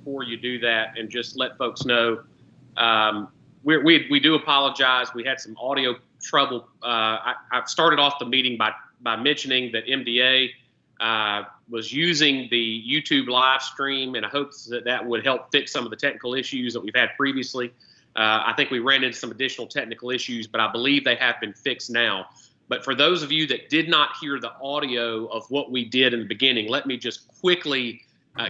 before you do that and just let folks know we do apologize. We had some audio trouble. I started off the meeting by mentioning that MDA was using the YouTube live stream in hopes that that would help fix some of the technical issues that we've had previously. I think we ran into some additional technical issues, but I believe they have been fixed now. But for those of you that did not hear the audio of what we did in the beginning, let me just quickly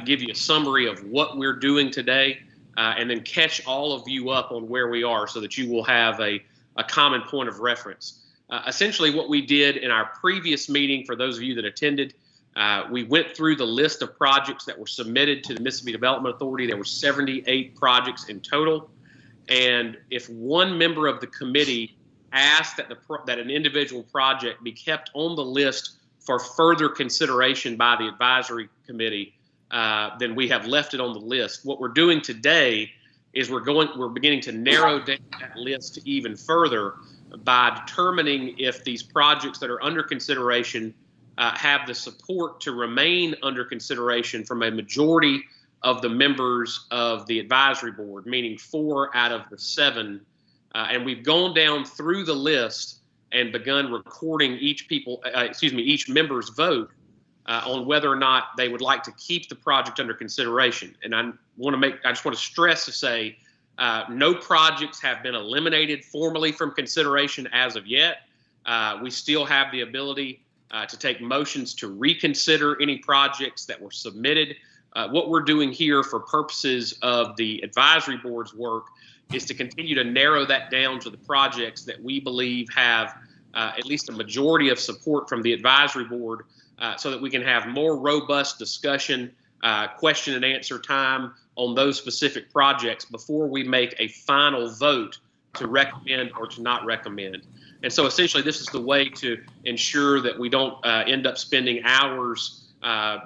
give you a summary of what we're doing today, and then catch all of you up on where we are so that you will have a common point of reference. Essentially what we did in our previous meeting, for those of you that attended, we went through the list of projects that were submitted to the Mississippi Development Authority. There were 78 projects in total. And if one member of the committee asked that an individual project be kept on the list for further consideration by the advisory committee, then we have left it on the list. What we're doing today is we're beginning to narrow down that list even further by determining if these projects that are under consideration have the support to remain under consideration from a majority of the members of the advisory board, meaning 4 out of the 7. And we've gone down through the list and begun recording each member's vote on whether or not they would like to keep the project under consideration. And I just want to stress to say, no projects have been eliminated formally from consideration as of yet. We still have the ability to take motions to reconsider any projects that were submitted. What we're doing here for purposes of the advisory board's work is to continue to narrow that down to the projects that we believe have at least a majority of support from the advisory board, so that we can have more robust discussion, question and answer time on those specific projects before we make a final vote to recommend or to not recommend. And so essentially this is the way to ensure that we don't end up spending hours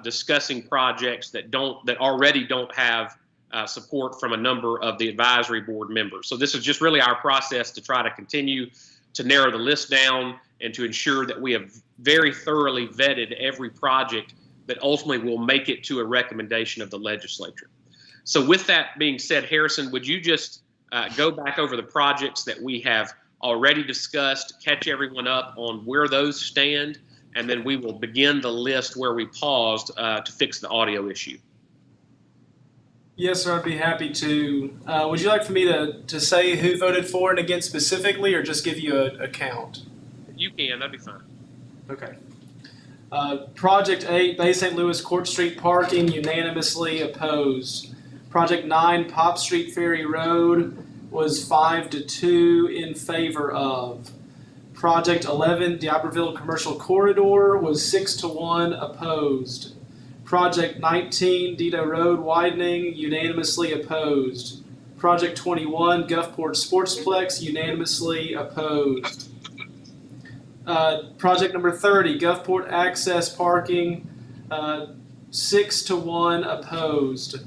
discussing projects that already don't have support from a number of the advisory board members. So this is just really our process to try to continue to narrow the list down and to ensure that we have very thoroughly vetted every project that ultimately will make it to a recommendation of the legislature. So with that being said, Harrison, would you just go back over the projects that we have already discussed, catch everyone up on where those stand, and then we will begin the list where we paused to fix the audio issue. Yes, sir, I'd be happy to. Would you like for me to say who voted for and against specifically, or just give you a count? You can, that'd be fine. Okay. Project 8, Bay St. Louis Court Street parking, unanimously opposed. Project 9, Pop Street Ferry Road, was 5-2 in favor of. Project 11, D'Iberville Commercial Corridor, was 6-1 opposed. Project 19, Dido Road widening, unanimously opposed. Project 21, Gulfport Sportsplex, unanimously opposed. Project number 30, Gulfport Access Parking, 6-1 opposed.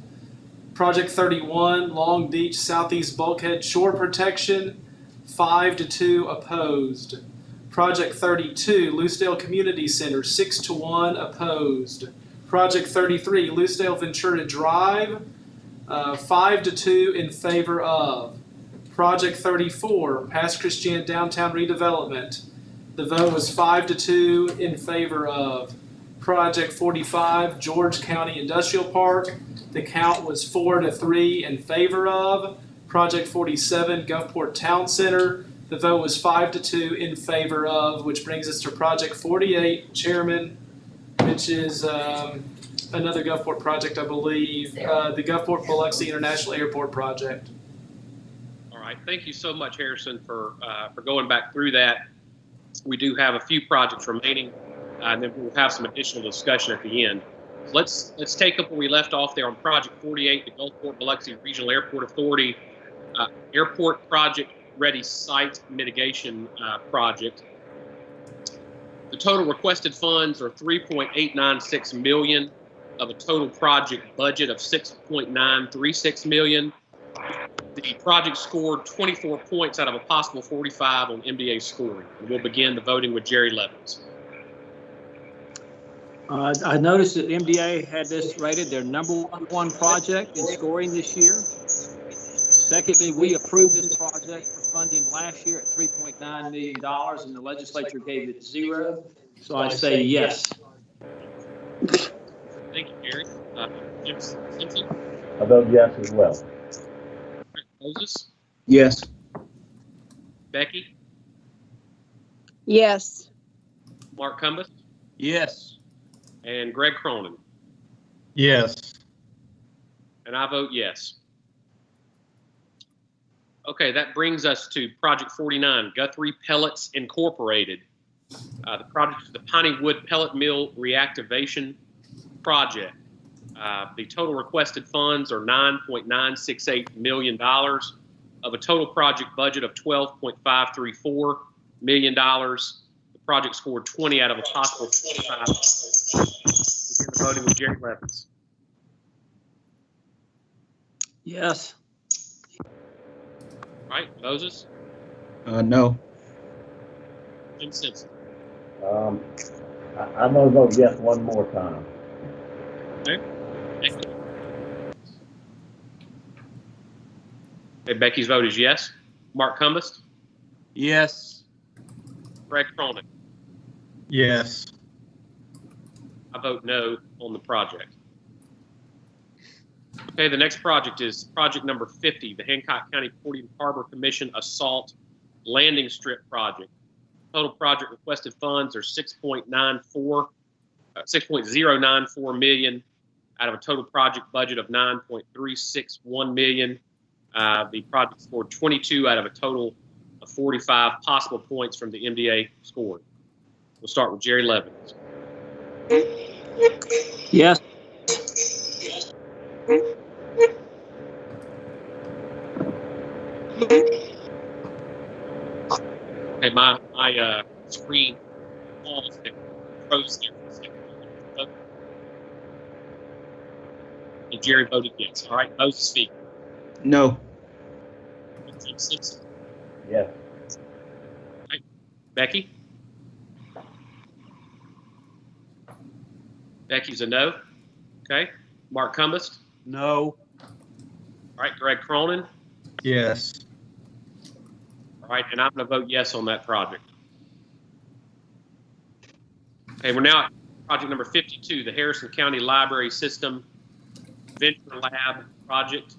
Project 31, Long Beach Southeast Bulkhead Shore Protection, 5-2 opposed. Project 32, Lewsdale Community Center, 6-1 opposed. Project 33, Lewsdale Ventura Drive, 5-2 in favor of. Project 34, Pass Christian Downtown Redevelopment, the vote was 5-2 in favor of. Project 45, George County Industrial Park, the count was 4-3 in favor of. Project 47, Gulfport Town Center, the vote was 5-2 in favor of, which brings us to Project 48, Chairman, which is another Gulfport project, I believe, the Gulfport Biloxi International Airport project. All right, thank you so much, Harrison, for going back through that. We do have a few projects remaining, and then we'll have some additional discussion at the end. Let's take up where we left off there on Project 48, the Gulfport Biloxi Regional Airport Authority Airport Project Ready Site Mitigation Project. The total requested funds are $3.896 million of a total project budget of $6.936 million. The project scored 24 points out of a possible 45 on MDA scoring. And we'll begin the voting with Jerry Levins. I noticed that MDA had this rated their #1 project in scoring this year. Secondly, we approved this project for funding last year at $3.9 million, and the legislature gave it 0. So I say yes. Thank you, Gary. Jim Simpson? I vote yes as well. Moses? Yes. Becky? Yes. Mark Cumbus? Yes. And Greg Cronin? Yes. And I vote yes. Okay, that brings us to Project 49, Guthrie Pellets Incorporated. The project is the Piney Wood Pellet Mill Reactivation Project. The total requested funds are $9.968 million of a total project budget of $12.534 million. The project scored 20 out of a possible 45. Begin the voting with Jerry Levins. Yes. Right, Moses? No. Jim Simpson? I'm going to vote yes one more time. Okay. Becky? Okay, Becky's vote is yes. Mark Cumbus? Yes. Greg Cronin? Yes. I vote no on the project. Okay, the next project is project number 50, the Hancock County Port and Harbor Commission Assault Landing Strip Project. Total project requested funds are $6.094 million out of a total project budget of $9.361 million. The project scored 22 out of a total of 45 possible points from the MDA scored. We'll start with Jerry Levins. Yes. Okay, my screen paused and froze there for a second. And Jerry voted yes. All right, Moses speak. No. Jim Simpson. Yes. Right. Becky? Becky's a no. Okay. Mark Cumbus? No. All right, Greg Cronin? Yes. All right, and I'm going to vote yes on that project. Okay, we're now at project number 52, the Harrison County Library System Venture Lab Project.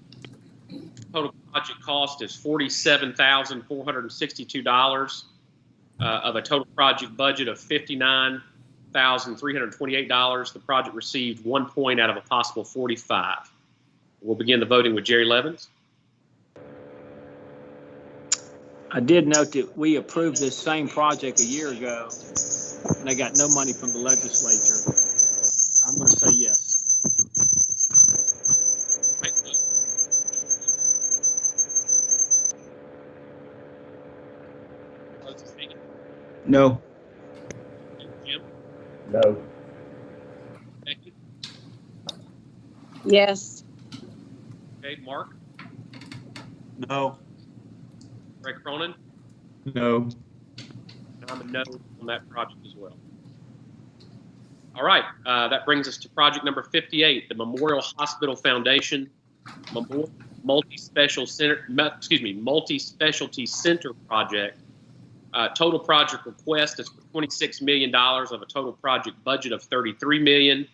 Total project cost is $47,462 of a total project budget of $59,328. The project received 1 point out of a possible 45. We'll begin the voting with Jerry Levins. I did note that we approved this same project a year ago, and they got no money from the legislature. I'm going to say yes. No. Jim? No. Becky? Yes. Okay, Mark? No. Greg Cronin? No. And I'm a no on that project as well. All right, that brings us to project number 58, the Memorial Hospital Foundation Multi-Specialty Center Project. Total project request is for $26 million of a total project budget of $33 million.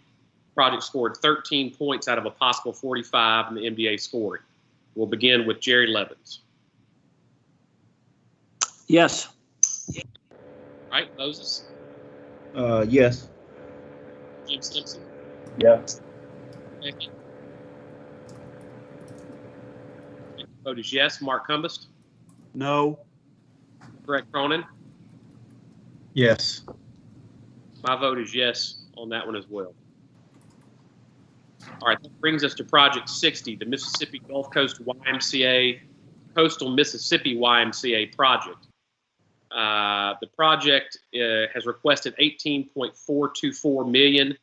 Project scored 13 points out of a possible 45 in the MDA scoring. We'll begin with Jerry Levins. Yes. All right, Moses? Yes. Jim Simpson? Yes. Becky? Vote is yes. Mark Cumbus? No. Greg Cronin? Yes. My vote is yes on that one as well. All right, that brings us to Project 60, the Mississippi Gulf Coast YMCA, Coastal Mississippi YMCA project. The project has requested $18.424 million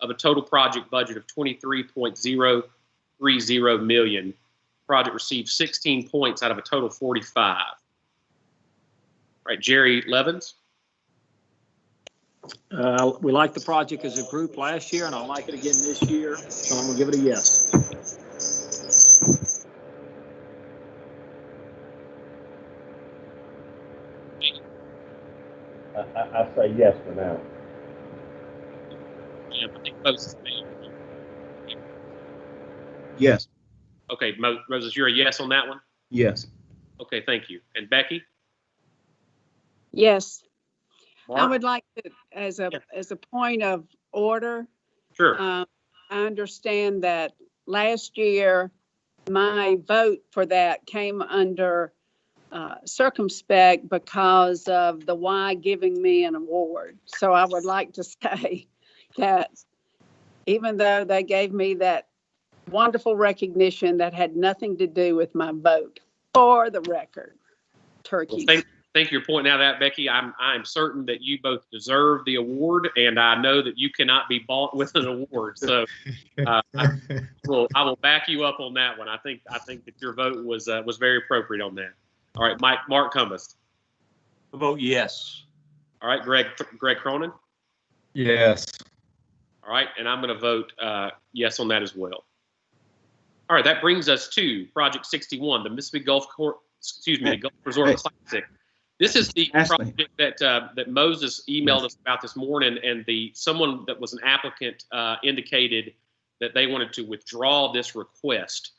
of a total project budget of $23.030 million. Project received 16 points out of a total 45. All right, Jerry Levins? We liked the project as a group last year, and I like it again this year, so I'm gonna give it a yes. I say yes for now. Yeah, I think Moses. Yes. Okay, Moses, you're a yes on that one? Yes. Okay, thank you. And Becky? Yes, I Mark? would like to, as a point of order, Sure. I understand that last year, my vote for that came under circumspect because of the Y giving me an award. So I would like to say that even though they gave me that wonderful recognition, that had nothing to do with my vote, for the record, turkeys. Well, thank you for pointing out that, Becky. I'm certain that you both deserve the award, and I know that you cannot be bought with an award. So I will back you up on that one. I think that your vote was very appropriate on that. All right, Mark Cumbus. I vote yes. All right, Greg Cronin. Yes. All right, and I'm going to vote yes on that as well. All right, that brings us to Project 61, the Mississippi Gulf Resort Classic. This is the project that Moses emailed us about this morning, and someone that was an applicant indicated that they wanted to withdraw this request.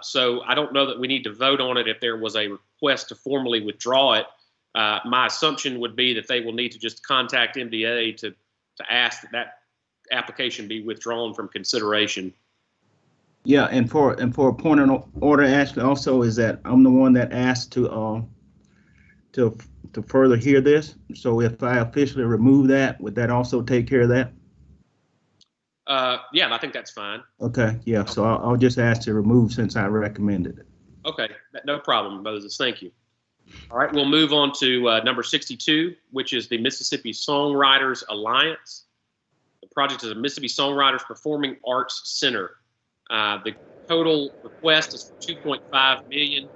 So I don't know that we need to vote on it if there was a request to formally withdraw it. My assumption would be that they will need to just contact MDA to ask that application be withdrawn from consideration. Yeah, and for a point of order, Ashley, also is that I'm the one that asked to further hear this. So if I officially remove that, would that also take care of that? Yeah, I think that's fine. Okay, yeah. So I'll just ask to remove since I recommended it. Okay, no problem, Moses. Thank you. All right, we'll move on to number 62, which is the Mississippi Songwriters Alliance. The project is a Mississippi Songwriters Performing Arts Center. The total request is for $2.5 million.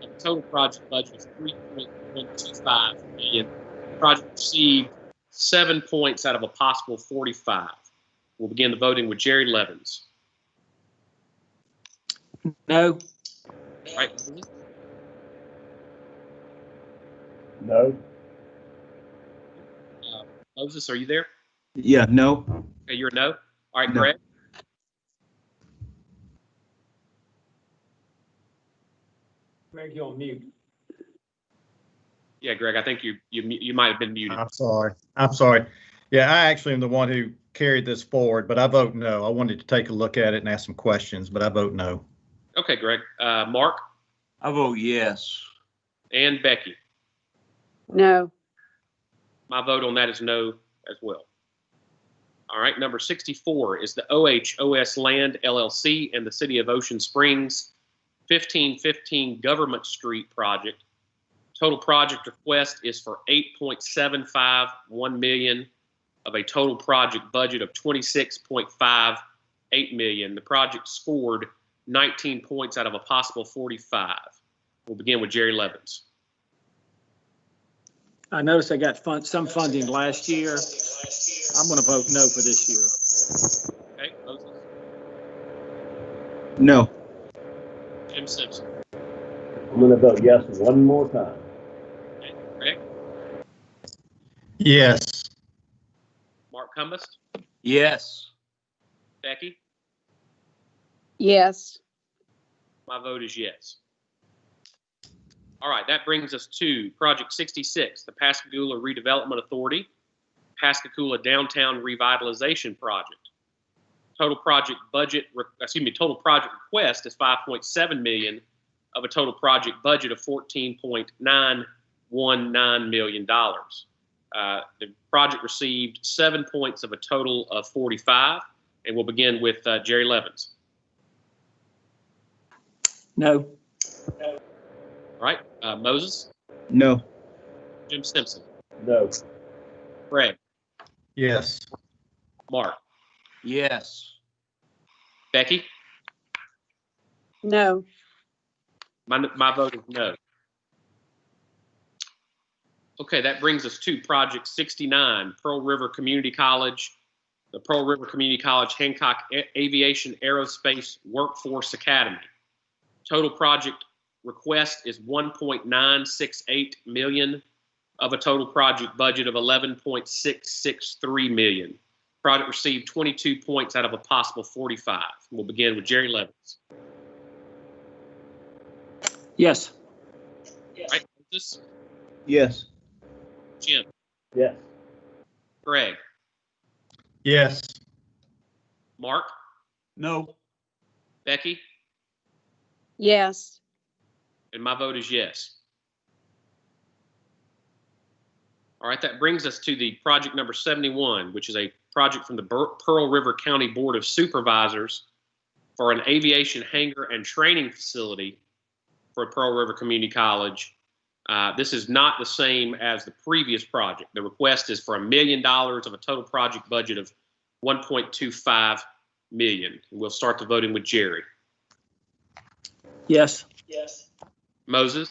And the total project budget is $3.125 million. The project received 7 points out of a possible 45. We'll begin the voting with Jerry Levins. No. All right. No. Moses, are you there? Yeah, no. Okay, you're a no. All right, No. Greg. Greg, you're on mute. Yeah, Greg, I think you might have been muted. I'm sorry. Yeah, I actually am the one who carried this forward, but I vote no. I wanted to take a look at it and ask some questions, but I vote no. Okay, Greg. Mark I vote yes. and Becky. No, My vote on that is no as well. All right, number 64 is the OHOS Land LLC and the City of Ocean Springs 1515 Government Street project. Total project request is for $8.751 million of a total project budget of $26.58 million. The project scored 19 points out of a possible 45. We'll begin with Jerry Levins. I noticed I got some funding last year. I'm going to vote no for this year. Okay, Moses. No. Jim Simpson. I'm going to vote yes one more time. Okay, Greg. Yes. Mark Cumbus. Yes. Becky. yes, My vote is yes. All right, that brings us to Project 66, the Pascagoula Redevelopment Authority, Pascagoula Downtown Revitalization Project. Total project request is $5.7 million of a total project budget of $14.919 million. The project received 7 points of a total of 45, and we'll begin with Jerry Levins. No. All right, Moses, No. Jim Simpson, No. Greg, Yes. Mark, Yes. Becky. no, My vote is no. Okay, that brings us to Project 69, Pearl River Community College, the Pearl River Community College Hancock Aviation Aerospace Workforce Academy. Total project request is $1.968 million of a total project budget of $11.663 million. Project received 22 points out of a possible 45. We'll begin with Jerry Levins. Yes. All right, this Yes. Jim, Yes. Greg, Yes. Mark, No. Becky, Yes. and my vote is yes. All right, that brings us to the project number 71, which is a project from the Pearl River County Board of Supervisors for an aviation hangar and training facility for Pearl River Community College. This is not the same as the previous project. The request is for $1 million of a total project budget of $1.25 million. We'll start the voting with Jerry. Yes. Moses,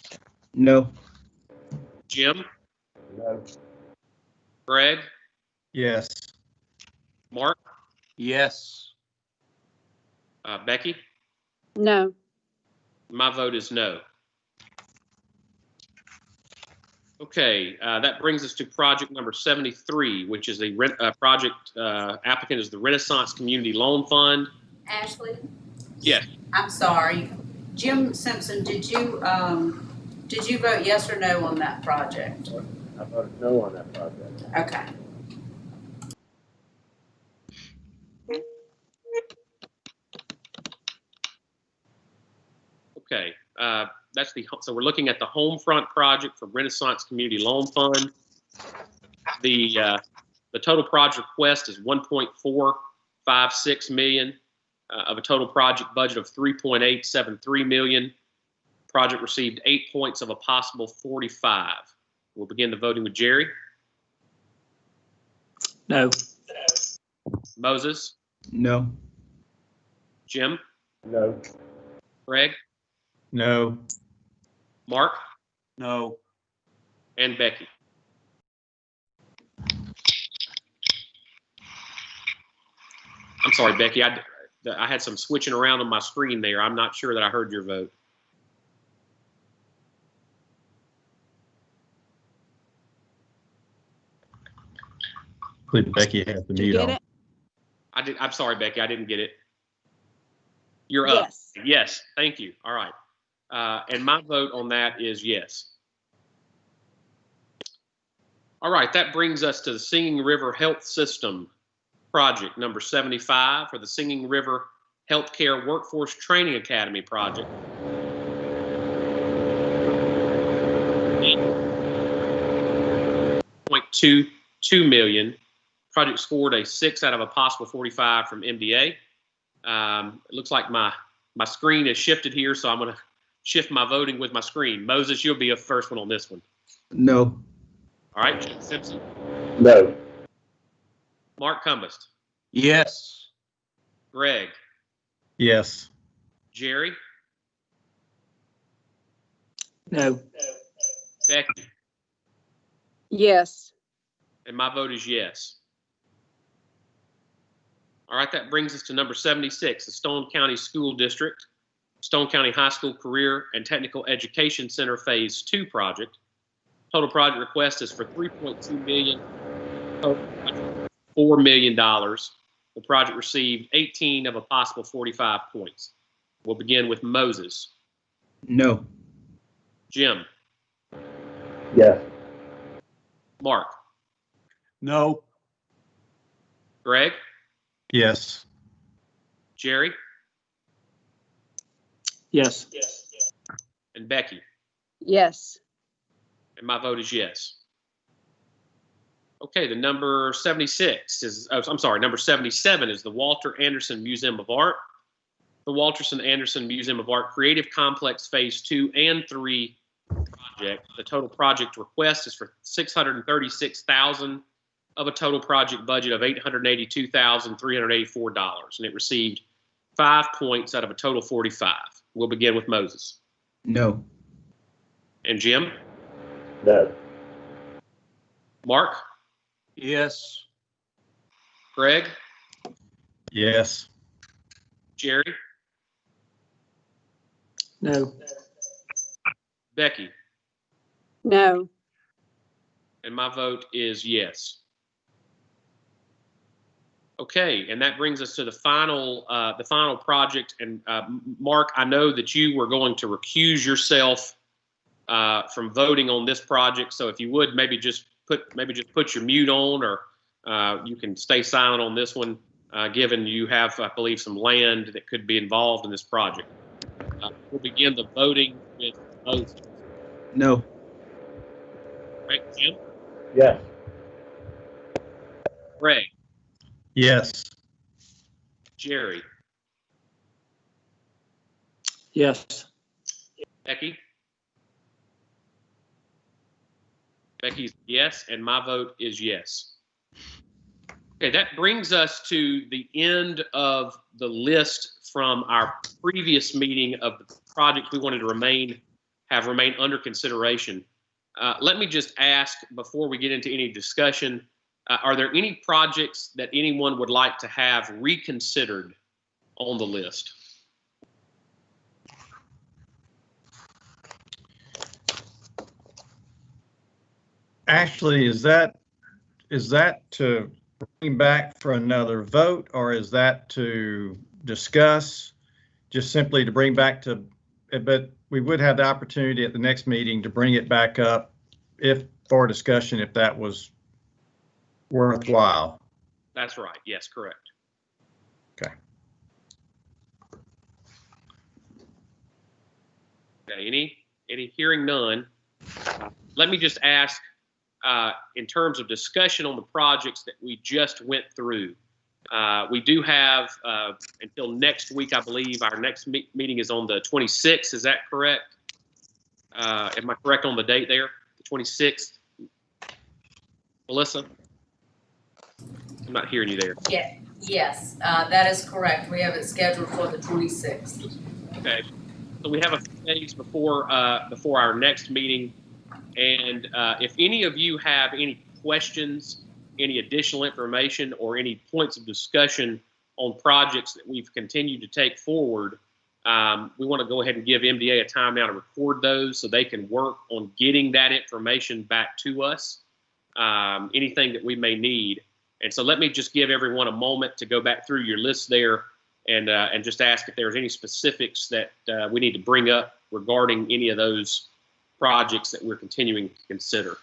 No. Jim, No. Greg, Yes. Mark, Yes. Becky. No. My vote is no. Okay, that brings us to project number 73, which is a project applicant is the Renaissance Community Loan Fund. Ashley, Yes. I'm sorry. Jim Simpson, did you vote yes or no on that project? I voted no on that project. Okay. Okay, so we're looking at the home front project for Renaissance Community Loan Fund. The total project request is $1.456 million of a total project budget of $3.873 million. Project received 8 points of a possible 45. We'll begin the voting with Jerry. No. Moses, No. Jim, No. Greg, No. Mark, No. and Becky. I'm sorry, Becky. I had some switching around on my screen there. I'm not sure that I heard your vote. I believe Becky has the Did you mute get on. it? I'm sorry, Becky. I didn't get it. You're up. Yes. Yes. Thank you. All right. And my vote on that is yes. All right. That brings us to the Singing River Health System project number 75 for the Singing River Healthcare Workforce Training Academy project. $8.22 million. Project scored a 6 out of a possible 45 from MDA. It looks like my screen has shifted here, so I'm going to shift my voting with my screen. Moses, you'll be a first one on this one. No. All right, Jim Simpson. No. Mark Cumbest. Yes. Greg. Yes. Jerry. No. Becky. Yes. And my vote is yes. All right, that brings us to number 76, the Stone County School District, Stone County High School Career and Technical Education Center Phase 2 project. Total project request is for $3.2 million, $4 million. The project received 18 of a possible 45 points. We'll begin with Moses. No. Jim. Yes. Mark. No. Greg. Yes. Jerry. Yes. And Becky. Yes. And my vote is yes. Okay, the number 76 is, number 77 is the Walter Anderson Museum of Art. The Walter Anderson Museum of Art Creative Complex Phase 2 and 3 project. The total project request is for $636,000 of a total project budget of $882,384, and it received 5 points out of a total 45. We'll begin with Moses. No. And Jim? No. Mark, Yes. Greg, Yes. Jerry, No. Becky, No. and my vote is yes. Okay, and that brings us to the final project. And Mark, I know that you were going to recuse yourself from voting on this project. So if you would maybe just put your mute on, or you can stay silent on this one, given you have, I believe, some land that could be involved in this project. We'll begin the voting with Moses. No. Right, Jim, Yes. Greg, Yes. Jerry, Yes. Becky. Becky's yes, and my vote is yes. Okay, that brings us to the end of the list from our previous meeting of the projects we wanted to have remained under consideration. Let me just ask, before we get into any discussion, are there any projects that anyone would like to have reconsidered on the list? Actually, is that to bring back for another vote, or is that to discuss, just simply to bring back to, but we would have the opportunity at the next meeting to bring it back up if for discussion, if that was worthwhile. That's right. Yes, correct. Okay. Okay, any hearing none, let me just ask, in terms of discussion on the projects that we just went through, we do have until next week, I believe. Our next meeting is on the 26th. Is that correct? Am I correct on the date there? The 26th? Melissa? I'm not hearing you there. Yeah, yes, that is correct. We have it scheduled for the 26th. Okay. So we have a few days before our next meeting. And if any of you have any questions, any additional information, or any points of discussion on projects that we've continued to take forward, we want to go ahead and give MDA a time now to record those so they can work on getting that information back to us, anything that we may need. And so let me just give everyone a moment to go back through your list there and just ask if there's any specifics that we need to bring up regarding any of those projects that we're continuing to consider.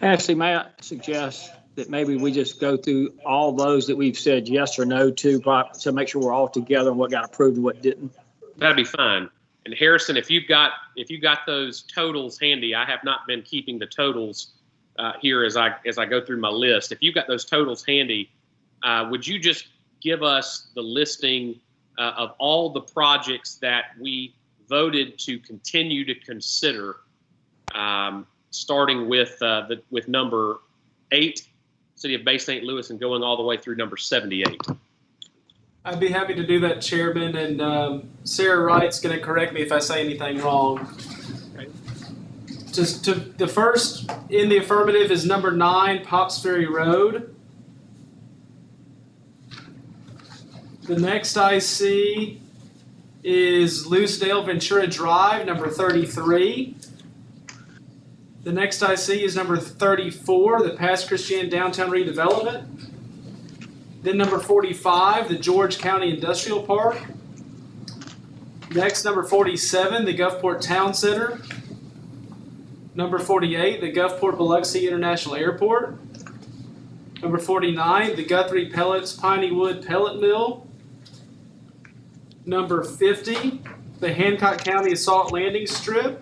Ashley, may I suggest that maybe we just go through all those that we've said yes or no to, to make sure we're all together and what got approved and what didn't? That'd be fine. And Harrison, if you've got those totals handy, I have not been keeping the totals here as I go through my list. If you've got those totals handy, would you just give us the listing of all the projects that we voted to continue to consider, starting with number 8, City of Bay St. Louis, and going all the way through number 78. I'd be happy to do that, Chairman, and Sarah Wright's going to correct me if I say anything wrong. Okay. Just to the first in the affirmative is number 9, Pops Ferry Road. The next I see is Lewsdale Ventura Drive, number 33. The next I see is number 34, the Pass Christian Downtown Redevelopment. Then number 45, the George County Industrial Park. Next, number 47, the Gulfport Town Center. Number 48, the Gulfport Biloxi International Airport. Number 49, the Guthrie Pellets Piney Wood Pellet Mill. Number 50, the Hancock County Assault Landing Strip.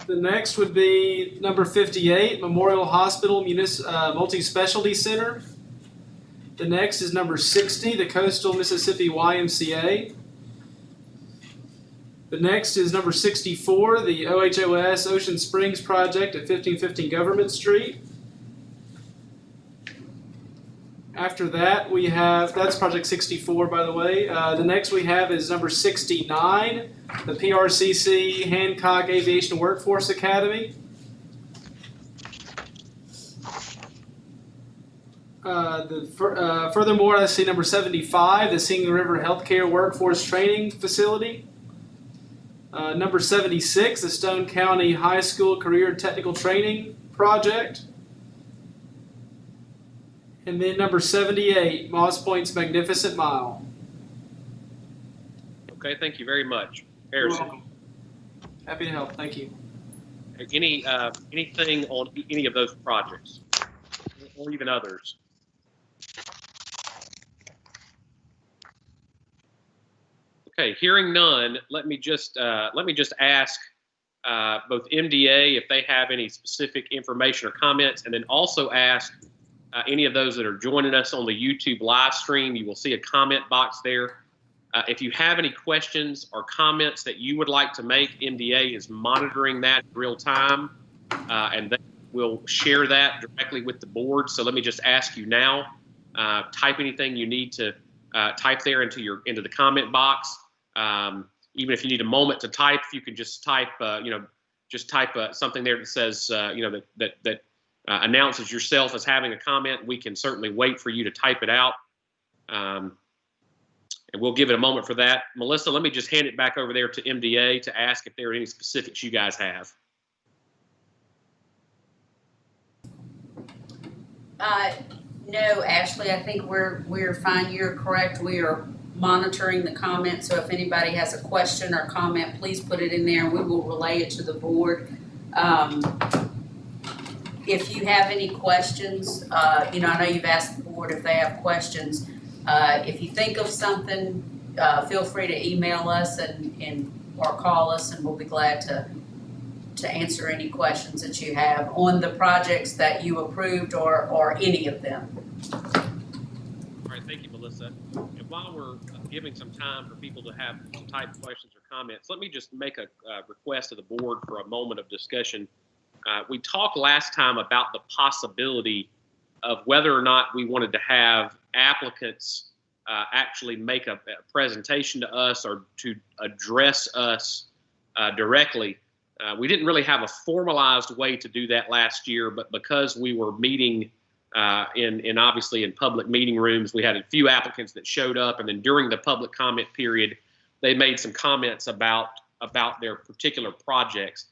The next would be number 58, Memorial Hospital Multi-Specialty Center. The next is number 60, the Coastal Mississippi YMCA. The next is number 64, the OHOS Ocean Springs Project at 1515 Government Street. After that, we have, that's project 64, by the way. The next we have is number 69, the PRCC Hancock Aviation Workforce Academy. Furthermore, I see number 75, the Singing River Healthcare Workforce Training Facility. Number 76, the Stone County High School Career Technical Training Project. And then number 78, Moss Point's Magnificent Mile. Okay, thank you very much. You're Harrison, welcome. Happy to help. Thank you. anything on any of those projects, or even others? Okay, hearing none, let me just ask both MDA if they have any specific information or comments, and then also ask any of those that are joining us on the YouTube live stream. You will see a comment box there. If you have any questions or comments that you would like to make, MDA is monitoring that in real time, and they will share that directly with the board. So let me just ask you now, type anything you need to type there into the comment box. Even if you need a moment to type, you can just type, something there that says, that announces yourself as having a comment. We can certainly wait for you to type it out. And we'll give it a moment for that. Melissa, let me just hand it back over there to MDA to ask if there are any specifics you guys have. No, Ashley, I think we're fine. You're correct. We are monitoring the comments. So if anybody has a question or comment, please put it in there and we will relay it to the board. If you have any questions, I know you've asked the board if they have questions. If you think of something, feel free to email us or call us, and we'll be glad to answer any questions that you have on the projects that you approved or any of them. All right, thank you, Melissa. And while we're giving some time for people to have type questions or comments, let me just make a request of the board for a moment of discussion. We talked last time about the possibility of whether or not we wanted to have applicants actually make a presentation to us or to address us directly. We didn't really have a formalized way to do that last year, but because we were meeting obviously in public meeting rooms, we had a few applicants that showed up, and then during the public comment period, they made some comments about their particular projects.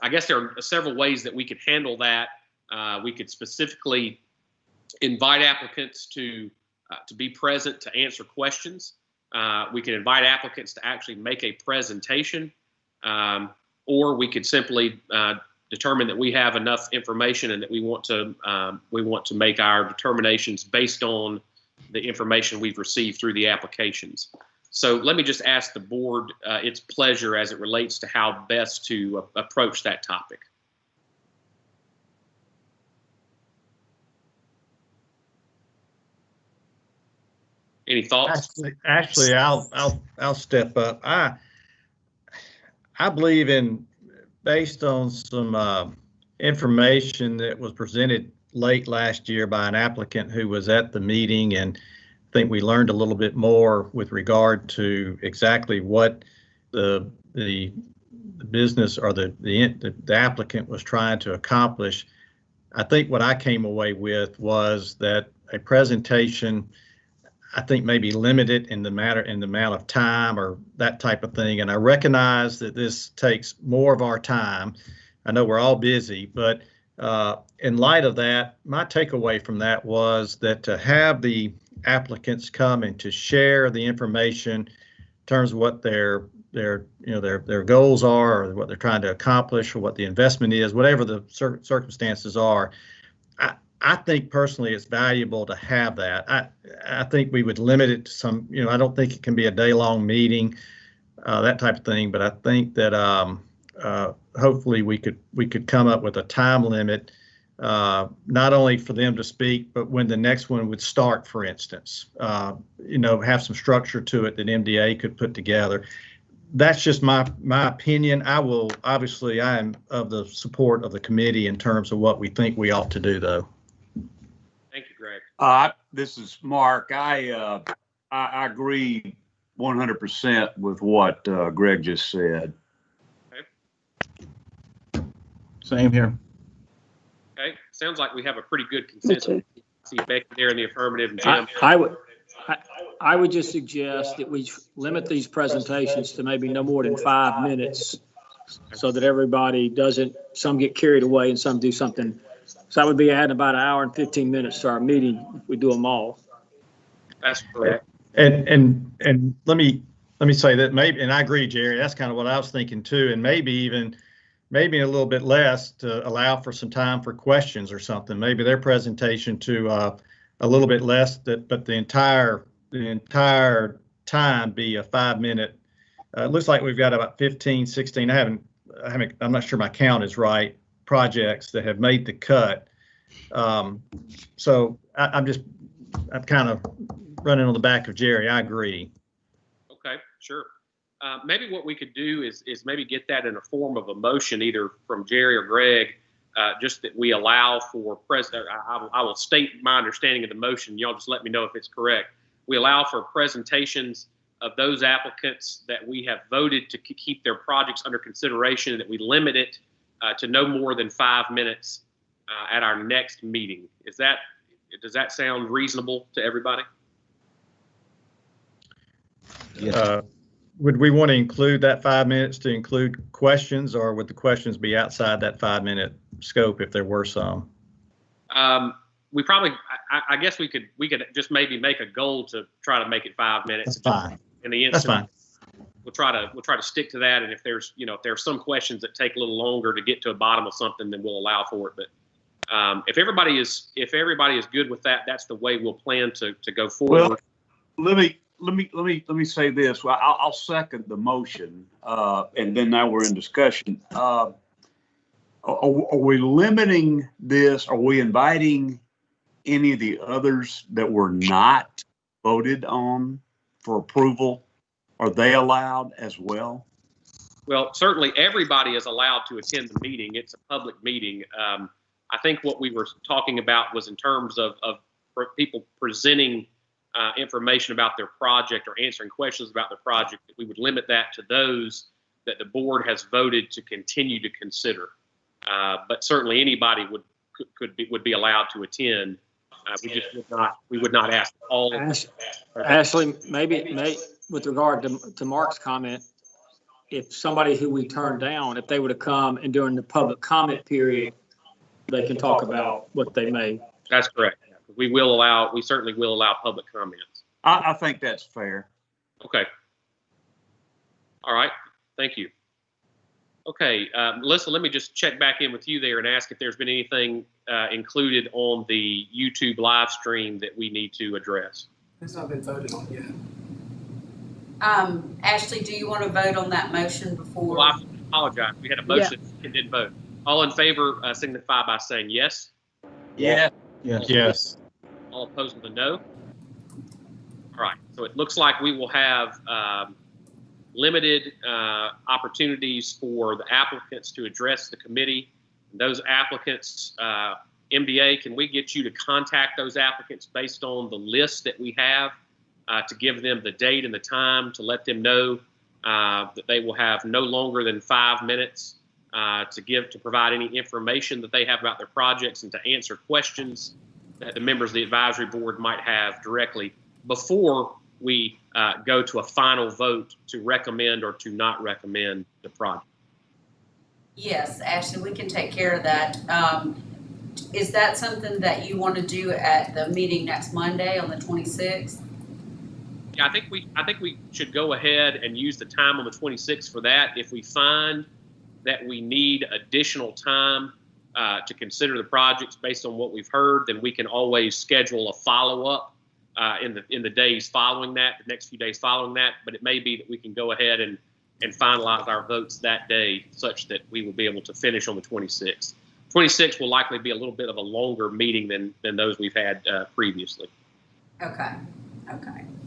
I guess there are several ways that we could handle that. We could specifically invite applicants to be present to answer questions. We could invite applicants to actually make a presentation, or we could simply determine that we have enough information and that we want to make our determinations based on the information we've received through the applications. So let me just ask the board its pleasure as it relates to how best to approach that topic. Any thoughts? Actually, I'll step up. I believe based on some information that was presented late last year by an applicant who was at the meeting, and I think we learned a little bit more with regard to exactly what the business or the applicant was trying to accomplish. I think what I came away with was that a presentation, I think, maybe limited in the amount of time or that type of thing. And I recognize that this takes more of our time. I know we're all busy, but in light of that, my takeaway from that was that to have the applicants come and to share the information in terms of what their goals are, or what they're trying to accomplish, or what the investment is, whatever the circumstances are. I think personally it's valuable to have that. I think we would limit it to some, I don't think it can be a day-long meeting, that type of thing, but I think that hopefully we could come up with a time limit, not only for them to speak, but when the next one would start, for instance, have some structure to it that MDA could put together. That's just my opinion. I am of the support of the committee in terms of what we think we ought to do, though. Thank you, Greg. This is Mark. I agree 100% with what Greg just said. Same here. Okay, sounds like we have a pretty good consensus. See Becky there in the affirmative, and Jim. I would just suggest that we limit these presentations to maybe no more than 5 minutes so that everybody doesn't, some get carried away and some do something. So I would be adding about 1 hour and 15 minutes to our meeting if we do them all. That's correct. And let me say that maybe, and I agree, Jerry, that's kind of what I was thinking too, and maybe a little bit less to allow for some time for questions or something. Maybe their presentation to a little bit less, but the entire time be a 5 minute. It looks like we've got about 15, 16. I'm not sure my count is right. Projects that have made the cut. So I'm kind of running on the back of Jerry. I agree. Okay, sure. Maybe what we could do is maybe get that in a form of a motion, either from Jerry or Greg, just that we allow for president. I will state my understanding of the motion. Y'all just let me know if it's correct. We allow for presentations of those applicants that we have voted to keep their projects under consideration, that we limit it to no more than 5 minutes at our next meeting. Does that sound reasonable to everybody? Would we want to include that 5 minutes to include questions, or would the questions be outside that 5 minute scope if there were some? We probably, I guess we could just maybe make a goal to try to make it 5 minutes. That's fine. In the instance, That's fine. We'll try to stick to that. And if there's some questions that take a little longer to get to the bottom of something, then we'll allow for it. But if everybody is good with that, that's the way we'll plan to go forward. Well, let me say this. Well, I'll second the motion, and then now we're in discussion. Are we limiting this? Are we inviting any of the others that were not voted on for approval? Are they allowed as well? Well, certainly everybody is allowed to attend the meeting. It's a public meeting. I think what we were talking about was in terms of people presenting information about their project or answering questions about their project, that we would limit that to those that the board has voted to continue to consider. But certainly anybody would be allowed to attend. We would not ask all. Ashley, maybe with regard to Mark's comment, if somebody who we turned down, if they would have come and during the public comment period, they can talk about what they may. That's correct. We certainly will allow public comments. I think that's fair. Okay. All right. Thank you. Okay, Melissa, let me just check back in with you there and ask if there's been anything included on the YouTube live stream that we need to address. It's not been voted on yet. Ashley, do you want to vote on that motion before? Well, I apologize. We had a motion and didn't vote. All in favor signify by saying yes. Yeah. Yes. All opposed with a no. All right, so it looks like we will have limited opportunities for the applicants to address the committee. Those applicants, MDA, can we get you to contact those applicants based on the list that we have to give them the date and the time to let them know that they will have no longer than 5 minutes to provide any information that they have about their projects and to answer questions that the members of the advisory board might have directly before we go to a final vote to recommend or to not recommend the project. Yes, Ashley, we can take care of that. Is that something that you want to do at the meeting next Monday on the 26th? Yeah, I think we should go ahead and use the time on the 26th for that. If we find that we need additional time to consider the projects based on what we've heard, then we can always schedule a follow-up in the days following that, the next few days following that. But it may be that we can go ahead and finalize our votes that day such that we will be able to finish on the 26th. 26th will likely be a little bit of a longer meeting than those we've had previously. Okay,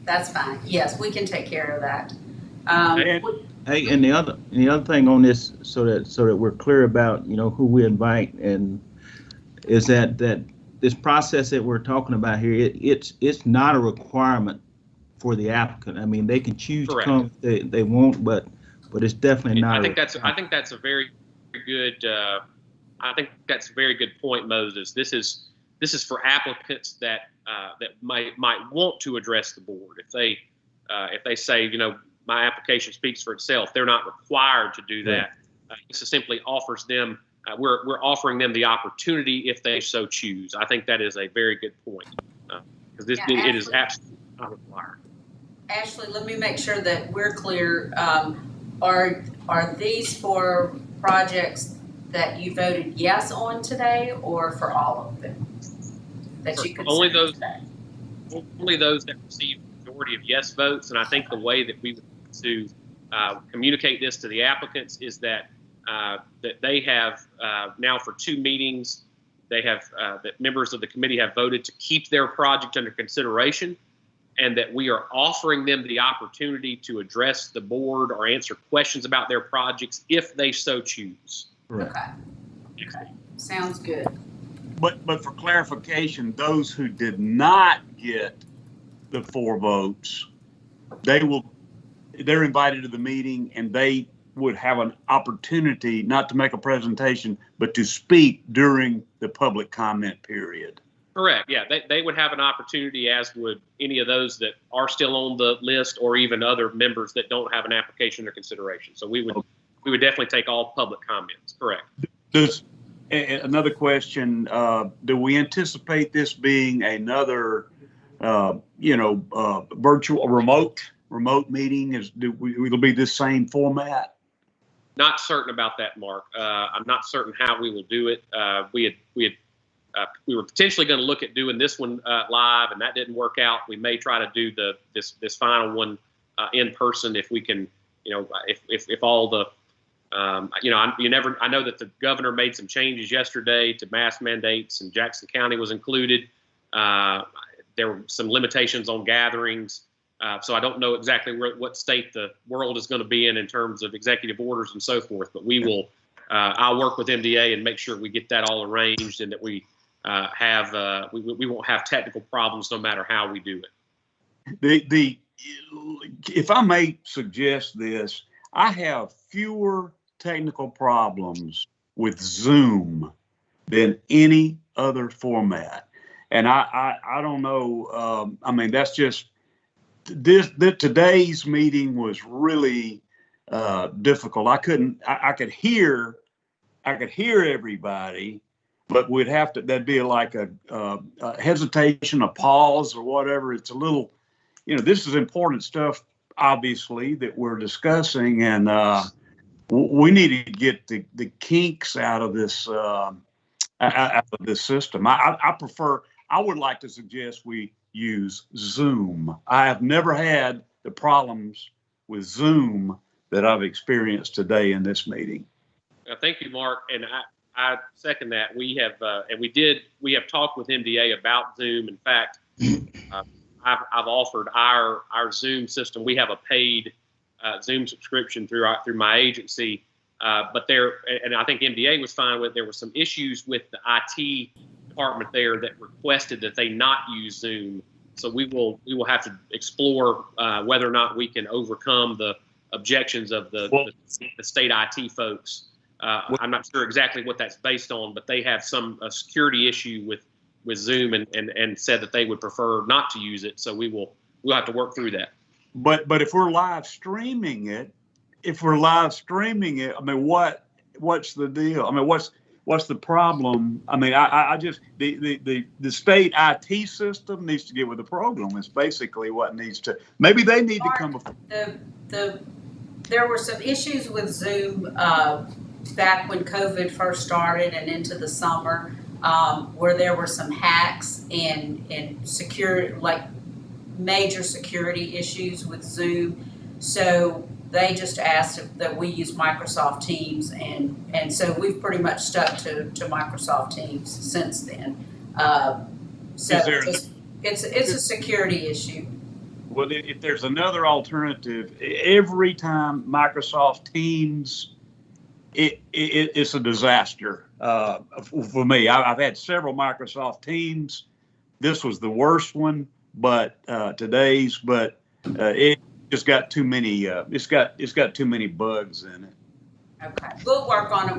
that's fine. Yes, we can take care of that. Hey, and the other thing on this, so that we're clear about who we invite, and is that this process that we're talking about here, it's not a requirement for the applicant. I mean, they can choose Correct. to come if they want, but it's definitely not. I think that's a very good. I think that's a very good point, Moses. This is for applicants that might want to address the board. If they say, you know, my application speaks for itself, they're not required to do that. This simply offers them. We're offering them the opportunity if they so choose. I think that is a very good point, because it is absolutely not required. Ashley, let me make sure that we're clear. Are these for projects that you voted yes on today, or for all of them that you consider Only those today? Only those that received the majority of yes votes. And I think the way that we would to communicate this to the applicants is that that they have now for 2 meetings, they have that members of the committee have voted to keep their project under consideration, and that we are offering them the opportunity to address the board or answer questions about their projects if they so choose. Right. Okay. Sounds good. But for clarification, those who did not get the 4 votes, they're invited to the meeting, and they would have an opportunity not to make a presentation, but to speak during the public comment period. Correct. Yeah, they would have an opportunity, as would any of those that are still on the list, or even other members that don't have an application under consideration. So we would definitely take all public comments. Correct. Another question, do we anticipate this being another, virtual remote meeting? It'll be this same format? Not certain about that, Mark. I'm not certain how we will do it. We were potentially going to look at doing this one live, and that didn't work out. We may try to do this final one in person if we can. If all the I know that the governor made some changes yesterday to mask mandates, and Jackson County was included. There were some limitations on gatherings. So I don't know exactly what state the world is going to be in terms of executive orders and so forth. But we will. I'll work with MDA and make sure we get that all arranged, and that we we won't have technical problems no matter how we do it. If I may suggest this, I have fewer technical problems with Zoom than any other format, and I don't know. I mean, that's just today's meeting was really difficult. I could hear everybody, but there'd be like a hesitation, a pause, or whatever. It's a little, this is important stuff, obviously, that we're discussing, and we need to get the kinks out of this system. I would like to suggest we use Zoom. I have never had the problems with Zoom that I've experienced today in this meeting. Thank you, Mark, and I second that. We have talked with MDA about Zoom. In fact, I've offered our Zoom system. We have a paid Zoom subscription through my agency, but I think MDA was fine with. There were some issues with the IT department there that requested that they not use Zoom. So we will have to explore whether or not we can overcome the objections of the state IT folks. I'm not sure exactly what that's based on, but they have a security issue with Zoom and said that they would prefer not to use it. So we'll have to work through that. But if we're live streaming it, I mean, what's the deal? I mean, what's the problem? I mean, I just the state IT system needs to get with the program. It's basically what needs to. Maybe they need to come. There were some issues with Zoom back when COVID first started and into the summer, where there were some hacks and security, like major security issues with Zoom. So they just asked that we use Microsoft Teams, and so we've pretty much stuck to Microsoft Teams since then. So it's a security issue. Well, if there's another alternative, every time Microsoft Teams, it's a disaster. for me. I've had several Microsoft Teams. This was the worst one, but it just got too many. It's got too many bugs in it. Okay, we'll work on it.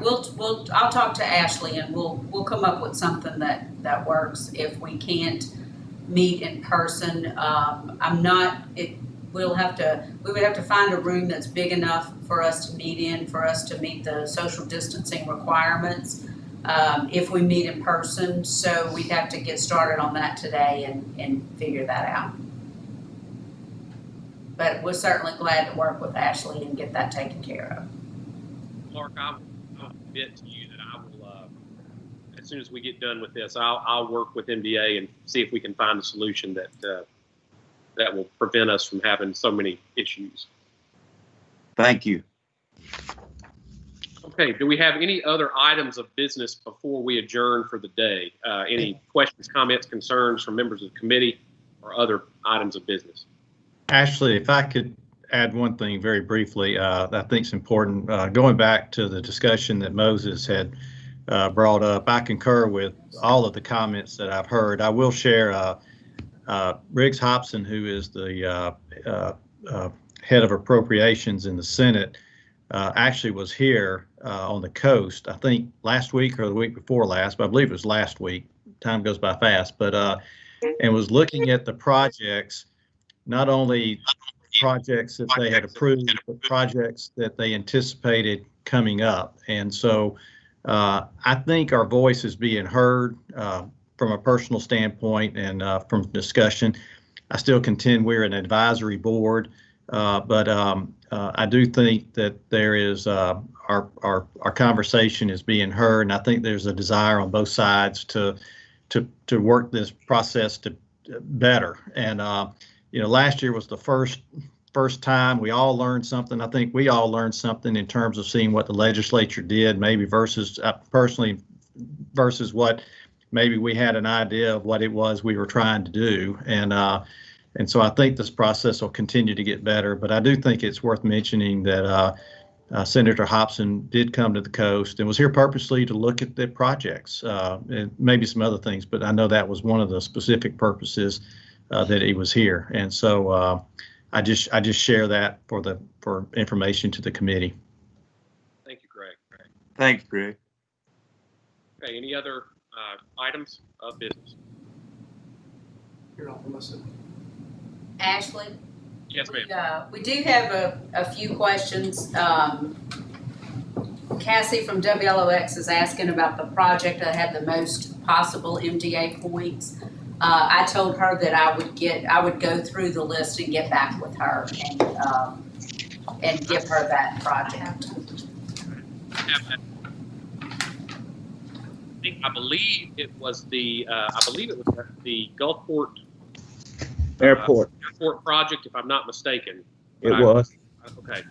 I'll talk to Ashley and we'll come up with something that works. If we can't meet in person, we would have to find a room that's big enough for us to meet in, for us to meet the social distancing requirements. If we meet in person, so we'd have to get started on that today and figure that out. But we're certainly glad to work with Ashley and get that taken care of. Clark, I'll admit to you that I will, as soon as we get done with this, I'll work with MDA and see if we can find a solution that will prevent us from having so many issues. Thank you. Okay, do we have any other items of business before we adjourn for the day? Any questions, comments, concerns from members of the committee or other items of business? Ashley, if I could add one thing very briefly, I think it's important. Going back to the discussion that Moses had brought up, I concur with all of the comments that I've heard. I will share Riggs Hobson, who is the head of appropriations in the Senate, actually was here on the coast, I think last week or the week before last, but I believe it was last week. Time goes by fast, but and was looking at the projects, not only projects that they had approved, but projects that they anticipated coming up. And so I think our voice is being heard from a personal standpoint and from discussion. I still contend we're an advisory board, but I do think that there is our conversation is being heard, and I think there's a desire on both sides to work this process to better. And last year was the first time we all learned something. I think we all learned something in terms of seeing what the legislature did, maybe versus personally versus what maybe we had an idea of what it was we were trying to do. And so I think this process will continue to get better. But I do think it's worth mentioning that Senator Hobson did come to the coast and was here purposely to look at the projects and maybe some other things. But I know that was one of the specific purposes that he was here. And so I just share that for information to the committee. Thank you, Greg. Thanks, Greg. Okay, any other items of business? You're not permissive. Ashley? Yes, ma'am. We do have a few questions. Cassie from WLOX is asking about the project that had the most possible MDA points. I told her that I would go through the list and get back with her and give her that project. I believe it was the Gulfport Airport. Airport project, if I'm not mistaken. It was. Okay.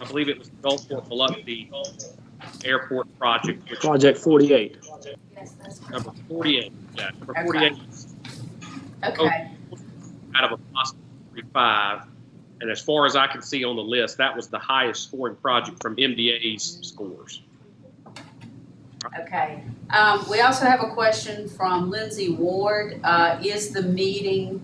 I believe it was the Gulfport Biloxi Airport project. Project 48. Yes, that's Number 48. Yeah, number Okay. 48. okay. Out of a possible 35. And as far as I can see on the list, that was the highest scoring project from MDA's scores. Okay. We also have a question from Lindsay Ward. Is the meeting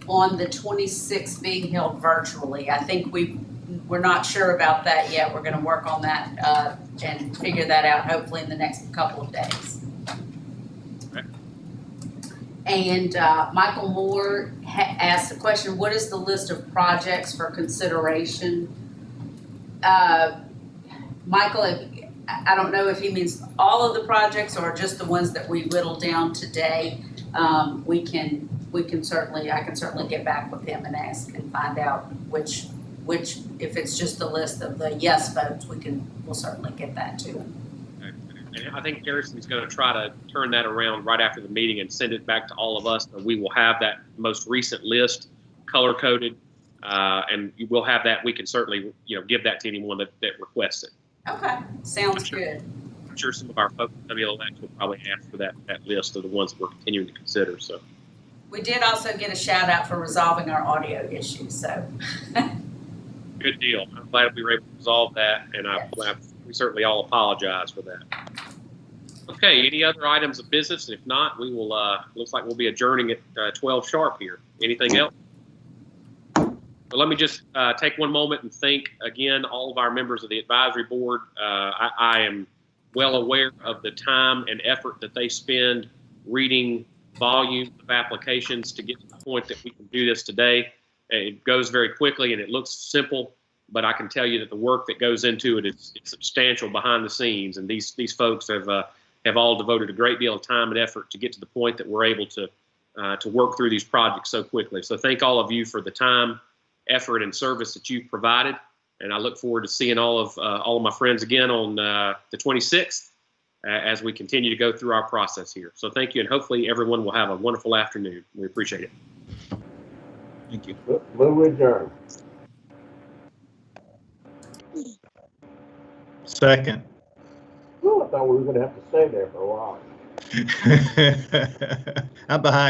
on the 26th being held virtually? I think we're not sure about that yet. We're going to work on that and figure that out hopefully in the next couple of days. Okay. And Michael Moore asked the question, what is the list of projects for consideration? Michael, I don't know if he means all of the projects or just the ones that we whittled down today. I can certainly get back with him and ask and find out which, if it's just the list of the yes votes, we'll certainly get that to him. And I think Harrison's going to try to turn that around right after the meeting and send it back to all of us. So we will have that most recent list color coded, and we'll have that. We can certainly, give that to anyone that requests it. Okay, sounds good. I'm sure some of our folks at WLX will probably ask for that list of the ones that we're continuing to consider. So We did also get a shout out for resolving our audio issues, so. good deal. I'm glad we were able to resolve that, and we certainly all apologize for that. Okay, any other items of business? If not, we will, looks like we'll be adjourning at 12 sharp here. Anything else? But let me just take one moment and thank again all of our members of the advisory board. I am well aware of the time and effort that they spend reading volumes of applications to get to the point that we can do this today. It goes very quickly and it looks simple, but I can tell you that the work that goes into it is substantial behind the scenes. And these folks have all devoted a great deal of time and effort to get to the point that we're able to work through these projects so quickly. So thank all of you for the time, effort, and service that you've provided. And I look forward to seeing all of my friends again on the 26th as we continue to go through our process here. So thank you, and hopefully everyone will have a wonderful afternoon. We appreciate it. Thank you. Move adjourned. Second. Ooh, I thought we were gonna have to stay there for a while. I'm behind